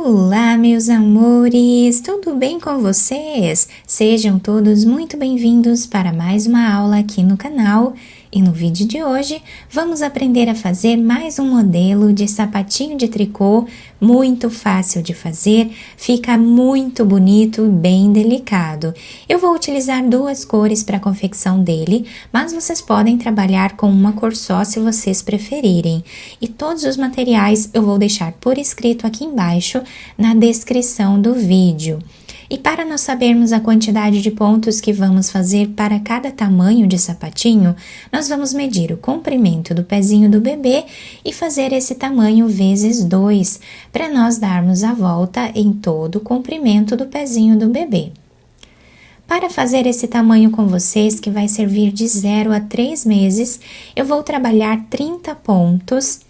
Olá, meus amores! Tudo bem com vocês? Sejam todos muito bem-vindos para mais uma aula aqui no canal. E no vídeo de hoje, vamos aprender a fazer mais um modelo de sapatinho de tricô, muito fácil de fazer, fica muito bonito e bem delicado. Eu vou utilizar duas cores para a confecção dele, mas vocês podem trabalhar com uma cor só se vocês preferirem. E todos os materiais eu vou deixar por escrito aqui embaixo na descrição do vídeo. E para nós sabermos a quantidade de pontos que vamos fazer para cada tamanho de sapatinho, nós vamos medir o comprimento do pezinho do bebê e fazer esse tamanho vezes 2, para nós darmos a volta em todo o comprimento do pezinho do bebê. Para fazer esse tamanho com vocês, que vai servir de 0 a 3 meses, eu vou trabalhar 30 pontos,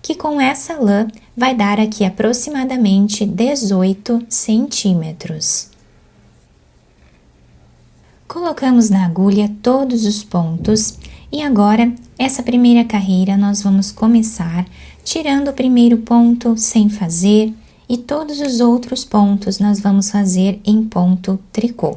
que com essa lã vai dar aqui aproximadamente 18 centímetros. Colocamos na agulha todos os pontos e agora, essa primeira carreira, nós vamos começar tirando o primeiro ponto sem fazer e todos os outros pontos nós vamos fazer em ponto tricô.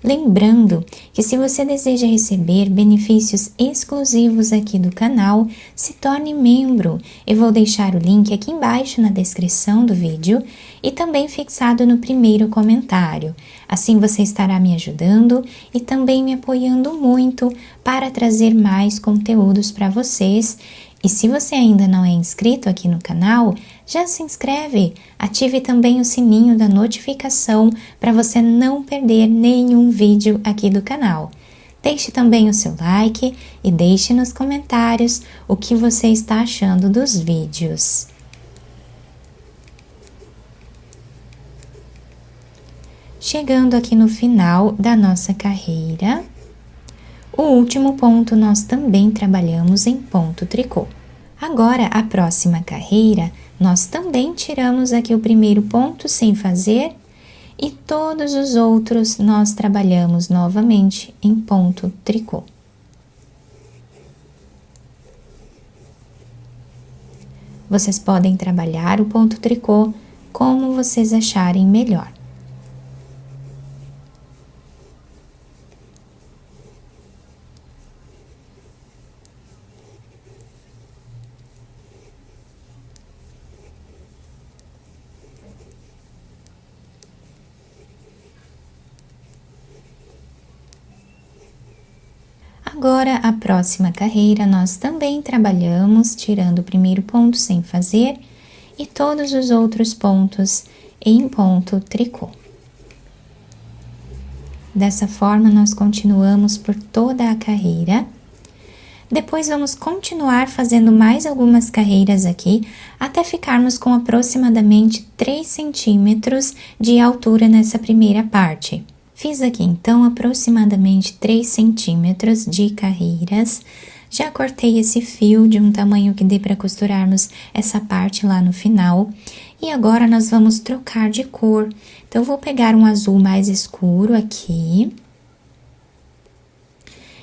Lembrando que se você deseja receber benefícios exclusivos aqui do canal, se torne membro. Eu vou deixar o link aqui embaixo na descrição do vídeo e também fixado no primeiro comentário. Assim você estará me ajudando e também me apoiando muito para trazer mais conteúdos para vocês. E se você ainda não é inscrito aqui no canal, já se inscreve, ative também o sininho da notificação para você não perder nenhum vídeo aqui do canal. Deixe também o seu like e deixe nos comentários o que você está achando dos vídeos. Chegando aqui no final da nossa carreira, o último ponto nós também trabalhamos em ponto tricô. Agora, a próxima carreira, nós também tiramos aqui o primeiro ponto sem fazer e todos os outros nós trabalhamos novamente em ponto tricô. Vocês podem trabalhar o ponto tricô como vocês acharem melhor. Agora, a próxima carreira, nós também trabalhamos tirando o primeiro ponto sem fazer e todos os outros pontos em ponto tricô. Dessa forma, nós continuamos por toda a carreira. Depois, vamos continuar fazendo mais algumas carreiras aqui, até ficarmos com aproximadamente 3 centímetros de altura nessa primeira parte. Fiz aqui, então, aproximadamente 3 centímetros de carreiras. Já cortei esse fio de um tamanho que dê para costurarmos essa parte lá no final. E agora, nós vamos trocar de cor. Então, eu vou pegar um azul mais escuro aqui.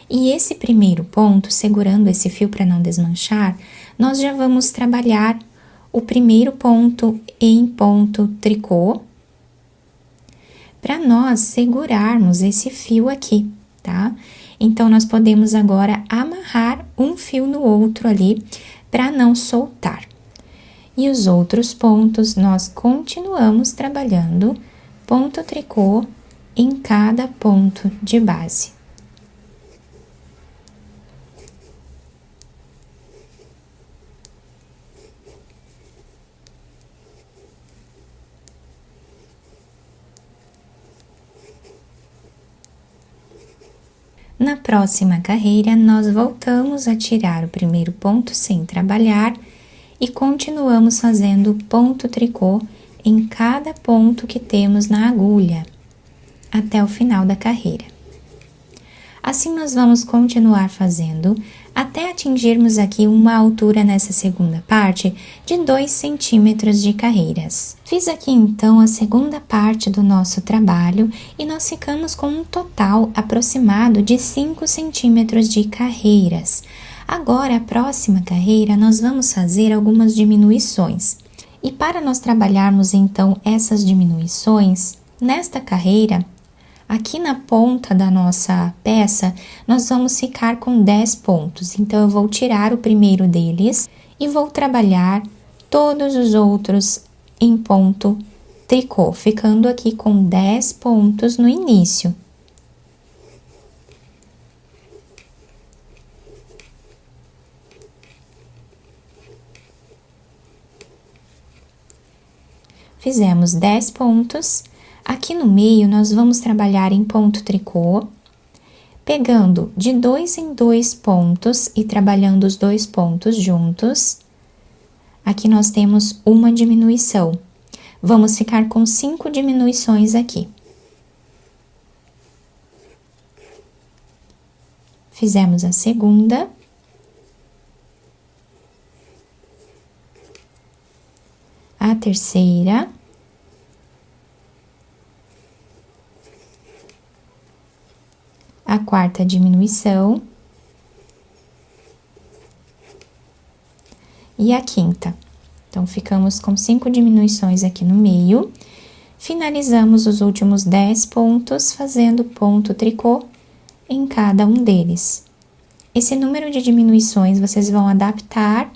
E esse primeiro ponto, segurando esse fio para não desmanchar, nós já vamos trabalhar o primeiro ponto em ponto tricô, para nós segurarmos esse fio aqui, tá? Então, nós podemos agora amarrar um fio no outro ali, para não soltar. E os outros pontos, nós continuamos trabalhando ponto tricô em cada ponto de base. Na próxima carreira, nós voltamos a tirar o primeiro ponto sem trabalhar e continuamos fazendo ponto tricô em cada ponto que temos na agulha, até o final da carreira. Assim, nós vamos continuar fazendo até atingirmos aqui uma altura nessa segunda parte de 2 centímetros de carreiras. Fiz aqui então a segunda parte do nosso trabalho e nós ficamos com um total aproximado de 5 centímetros de carreiras. Agora, a próxima carreira, nós vamos fazer algumas diminuições. E para nós trabalharmos, então, essas diminuições, nesta carreira, aqui na ponta da nossa peça, nós vamos ficar com 10 pontos. Então, eu vou tirar o primeiro deles e vou trabalhar todos os outros em ponto tricô, ficando aqui com 10 pontos no início. Fizemos 10 pontos. Aqui no meio, nós vamos trabalhar em ponto tricô, pegando de 2 em 2 pontos e trabalhando os 2 pontos juntos. Aqui nós temos uma diminuição. Vamos ficar com 5 diminuições aqui. Fizemos a segunda. A terceira. A quarta diminuição. E a quinta. Então, ficamos com 5 diminuições aqui no meio. Finalizamos os últimos 10 pontos, fazendo ponto tricô em cada um deles. Esse número de diminuições vocês vão adaptar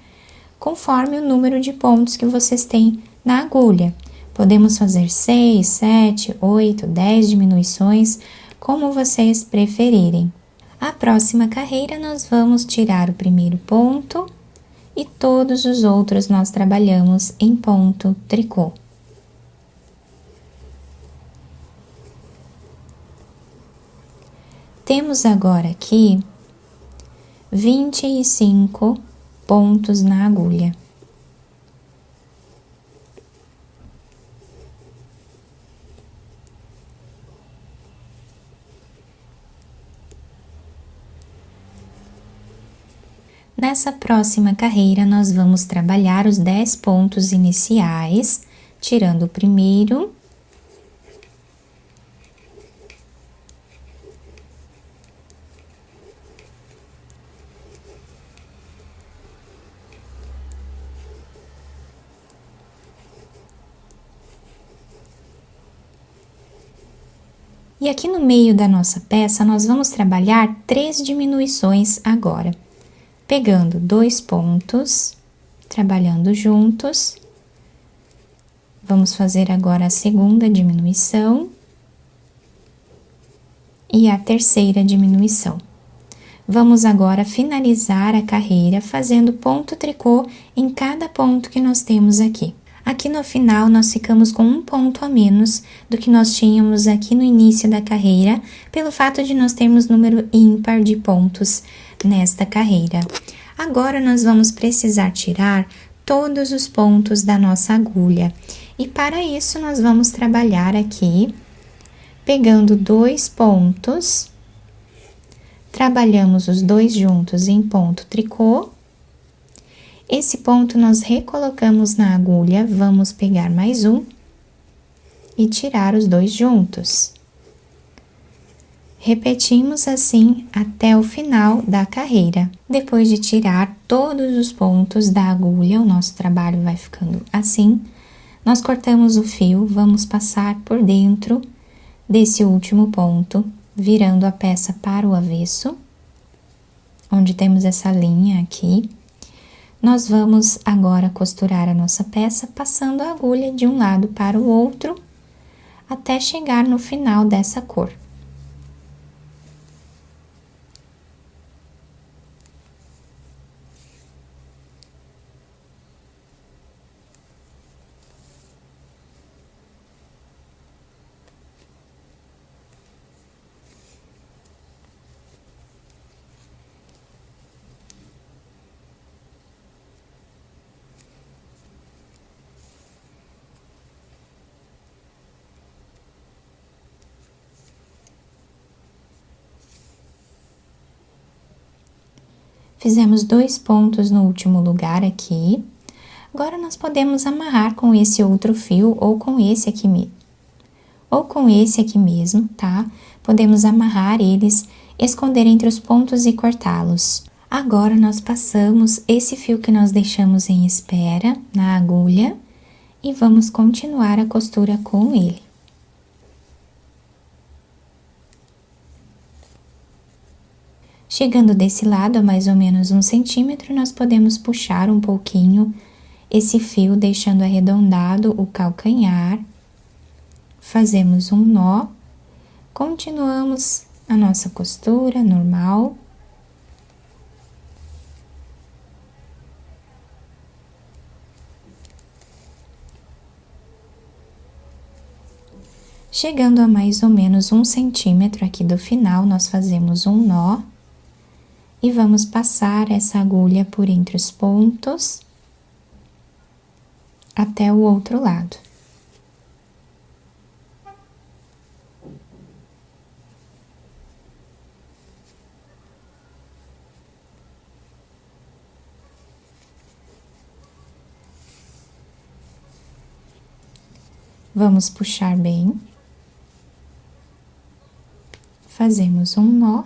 conforme o número de pontos que vocês têm na agulha. Podemos fazer 6, 7, 8, 10 diminuições, como vocês preferirem. A próxima carreira, nós vamos tirar o primeiro ponto e todos os outros nós trabalhamos em ponto tricô. Temos agora aqui 25 pontos na agulha. Nessa próxima carreira, nós vamos trabalhar os 10 pontos iniciais, tirando o primeiro. E aqui no meio da nossa peça, nós vamos trabalhar 3 diminuições agora. Pegando 2 pontos, trabalhando juntos. Vamos fazer agora a segunda diminuição e a terceira diminuição. Vamos agora finalizar a carreira fazendo ponto tricô em cada ponto que nós temos aqui. Aqui no final, nós ficamos com um ponto a menos do que nós tínhamos aqui no início da carreira, pelo fato de nós termos número ímpar de pontos nesta carreira. Agora, nós vamos precisar tirar todos os pontos da nossa agulha. E para isso, nós vamos trabalhar aqui, pegando 2 pontos, trabalhamos os 2 juntos em ponto tricô. Esse ponto nós recolocamos na agulha, vamos pegar mais um e tirar os 2 juntos. Repetimos assim até o final da carreira. Depois de tirar todos os pontos da agulha, o nosso trabalho vai ficando assim. Nós cortamos o fio, vamos passar por dentro desse último ponto, virando a peça para o avesso, onde temos essa linha aqui. Nós vamos agora costurar a nossa peça, passando a agulha de um lado para o outro, até chegar no final dessa cor. Fizemos 2 pontos no último lugar aqui. Agora, nós podemos amarrar com esse outro fio ou com esse aqui mesmo. Ou com esse aqui mesmo, tá? Podemos amarrar eles, esconder entre os pontos e cortá-los. Agora, nós passamos esse fio que nós deixamos em espera na agulha e vamos continuar a costura com ele. Chegando desse lado a mais ou menos 1 centímetro, nós podemos puxar um pouquinho esse fio, deixando arredondado o calcanhar. Fazemos um nó, continuamos a nossa costura normal. Chegando a mais ou menos 1 centímetro aqui do final, nós fazemos um nó e vamos passar essa agulha por entre os pontos até o outro lado. Vamos puxar bem. Fazemos um nó.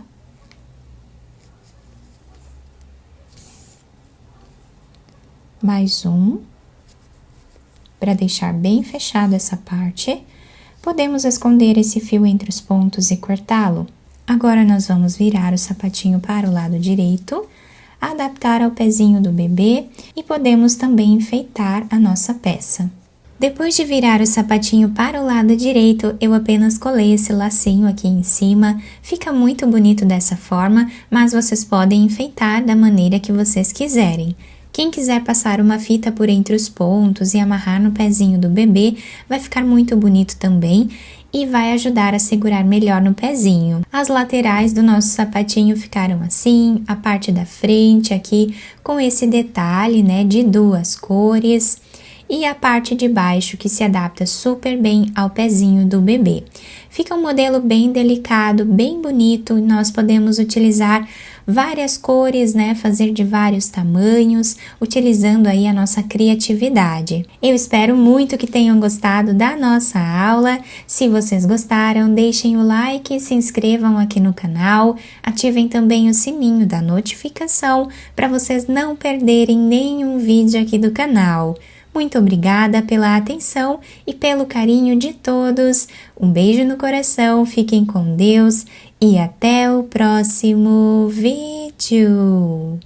Mais um. Para deixar bem fechado essa parte, podemos esconder esse fio entre os pontos e cortá-lo. Agora, nós vamos virar o sapatinho para o lado direito, adaptar ao pezinho do bebê e podemos também enfeitar a nossa peça. Depois de virar o sapatinho para o lado direito, eu apenas colei esse lacinho aqui em cima. Fica muito bonito dessa forma, mas vocês podem enfeitar da maneira que vocês quiserem. Quem quiser passar uma fita por entre os pontos e amarrar no pezinho do bebê, vai ficar muito bonito também e vai ajudar a segurar melhor no pezinho. As laterais do nosso sapatinho ficaram assim, a parte da frente aqui com esse detalhe, né, de 2 cores. E a parte de baixo que se adapta super bem ao pezinho do bebê. Fica um modelo bem delicado, bem bonito, nós podemos utilizar várias cores, né, fazer de vários tamanhos, utilizando aí a nossa criatividade. Eu espero muito que tenham gostado da nossa aula. Se vocês gostaram, deixem o like, se inscrevam aqui no canal, ativem também o sininho da notificação para vocês não perderem nenhum vídeo aqui do canal. Muito obrigada pela atenção e pelo carinho de todos. Um beijo no coração, fiquem com Deus e até o próximo vídeo.